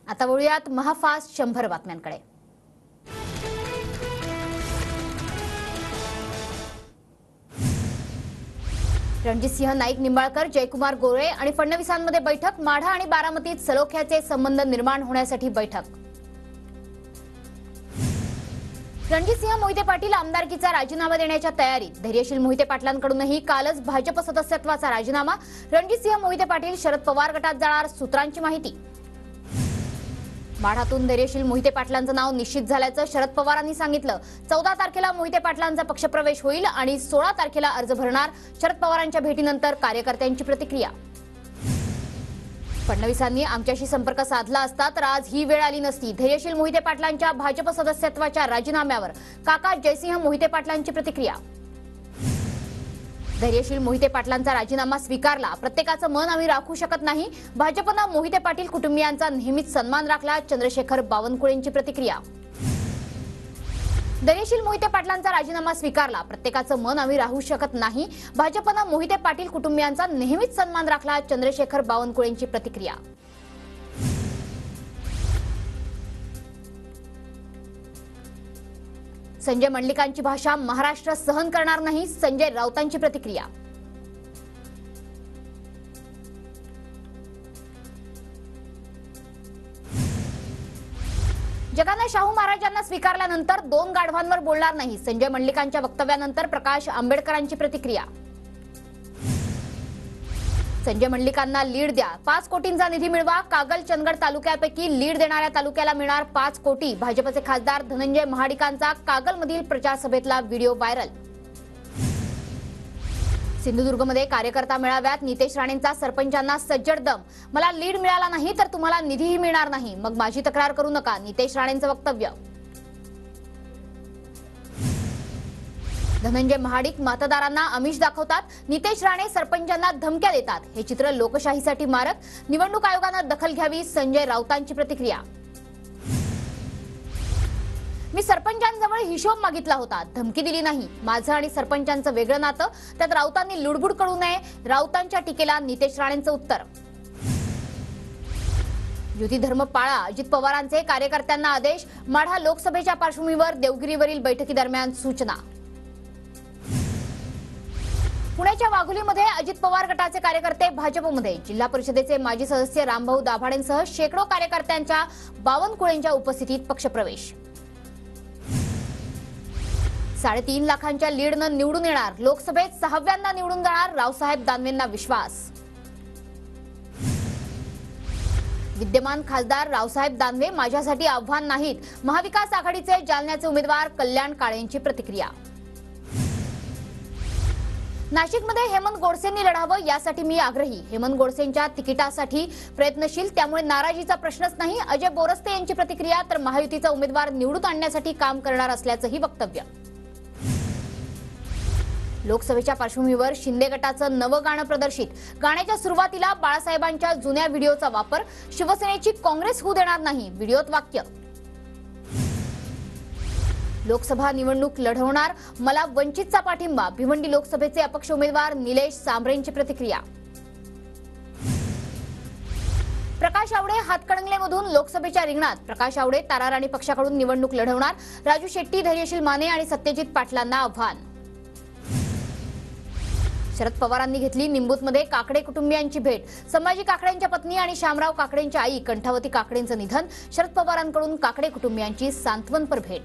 आता वळूयात महाफास्ट 100 बातम्यांकडे। रणजितसिंह नाईक निंबाळकर, जयकुमार गोरे आणि फडणवीसांमध्ये बैठक। माढा आणि बारामतीत सलोख्याचे संबंध निर्माण होण्यासाठी बैठक। रणजितसिंह मोहिते पाटील आमदारकीचा राजीनामा देण्याच्या तयारीत। धैर्यशील मोहिते पाटलांकडूनही कालच भाजप सदस्यत्वाचा राजीनामा। रणजितसिंह मोहिते पाटील शरद पवार गटात जाणार, सूत्रांची माहिती। माढातून धैर्यशील मोहिते पाटलांचं नाव निश्चित झाल्याचं शरद पवारांनी सांगितलं। 14 तारखेला मोहिते पाटलांचा पक्षप्रवेश होईल आणि 16 तारखेला अर्ज भरणार। शरद पवारांच्या भेटीनंतर कार्यकर्त्यांची प्रतिक्रिया। फडणवीसांनी आमच्याशी संपर्क साधला असता तर आज ही वेळ आली नसती। धैर्यशील मोहिते पाटलांच्या भाजप सदस्यत्वाच्या राजीनाम्यावर काका जयसिंह मोहिते पाटलांची प्रतिक्रिया। धैर्यशील मोहिते पाटलांचा राजीनामा स्वीकारला, प्रत्येकाचं मन आम्ही राखू शकत नाही। भाजपनं मोहिते पाटील कुटुंबियांचा नेहमीच सन्मान राखला। चंद्रशेखर बावनकुळेंची प्रतिक्रिया। धैर्यशील मोहिते पाटलांचा राजीनामा स्वीकारला, प्रत्येकाचं मन आम्ही राहू शकत नाही। भाजपनं मोहिते पाटील कुटुंबियांचा नेहमीच सन्मान राखला। चंद्रशेखर बावनकुळेंची प्रतिक्रिया। संजय मंडलिकांची भाषा महाराष्ट्र सहन करणार नाही, संजय राऊतांची प्रतिक्रिया। जगाने शाहू महाराजांना स्वीकारल्यानंतर 2 गाढवांवर बोलणार नाही, संजय मंडलिकांच्या वक्तव्यानंतर प्रकाश आंबेडकरांची प्रतिक्रिया। संजय मंडलिकांना लीड द्या, 5 कोटींचा निधी मिळवा। कागल चंदगड तालुक्यापैकी लीड देणाऱ्या तालुक्याला मिळणार 5 कोटी। भाजपचे खासदार धनंजय महाडिकांचा कागलमधील प्रचार सभेतला व्हिडिओ व्हायरल। सिंधुदुर्गमध्ये कार्यकर्ता मेळाव्यात नितेश राणेंचा सरपंचांना सज्जड दम, मला लीड मिळाला नाही तर तुम्हाला निधीही मिळणार नाही, मग माझी तक्रार करू नका, नितेश राणेंचं वक्तव्य। धनंजय महाडिक मतदारांना आमिष दाखवतात, नितेश राणे सरपंचांना धमक्या देतात, हे चित्र लोकशाहीसाठी मारक, निवडणूक आयोगानं दखल घ्यावी। संजय राऊतांची प्रतिक्रिया। मी सरपंचांजवळ हिशोब मागितला होता, धमकी दिली नाही, माझं आणि सरपंचांचं वेगळं नातं, त्यात राऊतांनी लुडबुड करू नये। राऊतांच्या टीकेला नितेश राणेंचं उत्तर। युती धर्म पाळा, अजित पवारांचे कार्यकर्त्यांना आदेश। माढा लोकसभेच्या पार्श्वभूमीवर देवगिरीवरील बैठकीदरम्यान सूचना। पुण्याच्या वाघोलीमध्ये अजित पवार गटाचे कार्यकर्ते भाजपमध्ये। जिल्हा परिषदेचे माजी सदस्य रामभाऊ दाभाडेंसह शेकडो कार्यकर्त्यांच्या बावनकुळेंच्या उपस्थितीत पक्षप्रवेश। 3.5 लाखांच्या लीडनं निवडून येणार, लोकसभेत 6व्यांदा निवडून जाणार, रावसाहेब दानवेंना विश्वास। विद्यमान खासदार रावसाहेब दानवे माझ्यासाठी आव्हान नाहीत, महाविकास आघाडीचे जालन्याचे उमेदवार कल्याण काळेंची प्रतिक्रिया। नाशिकमध्ये हेमंत गोडसेंनी लढावं यासाठी मी आग्रही, हेमंत गोडसेंच्या तिकिटासाठी प्रयत्नशील, त्यामुळे नाराजीचा प्रश्नच नाही। अजय बोरस्ते यांची प्रतिक्रिया, तर महायुतीचा उमेदवार निवडून आणण्यासाठी काम करणार असल्याचंही वक्तव्य। लोकसभेच्या पार्श्वभूमीवर शिंदे गटाचं नवं गाणं प्रदर्शित, गाण्याच्या सुरुवातीला बाळासाहेबांच्या जुन्या व्हिडिओचा वापर। शिवसेनेची काँग्रेस होऊ देणार नाही, व्हिडिओत वाक्य। लोकसभा निवडणूक लढवणार, मला वंचितचा पाठिंबा, भिवंडी लोकसभेचे अपक्ष उमेदवार निलेश सांबरेंची प्रतिक्रिया। प्रकाश आवडे हातकणंगलेमधून लोकसभेच्या रिंगणात, प्रकाश आवडे तारा राणी पक्षाकडून निवडणूक लढवणार। राजू शेट्टी, धैर्यशील माने आणि सत्यजित पाटलांना आव्हान। शरद पवारांनी घेतली निंबूतमध्ये काकडे कुटुंबियांची भेट, संभाजी काकडेंच्या पत्नी आणि शामराव काकडेंच्या आई कंठावती काकडेंचं निधन। शरद पवारांकडून काकडे कुटुंबियांची सांत्वनपर भेट।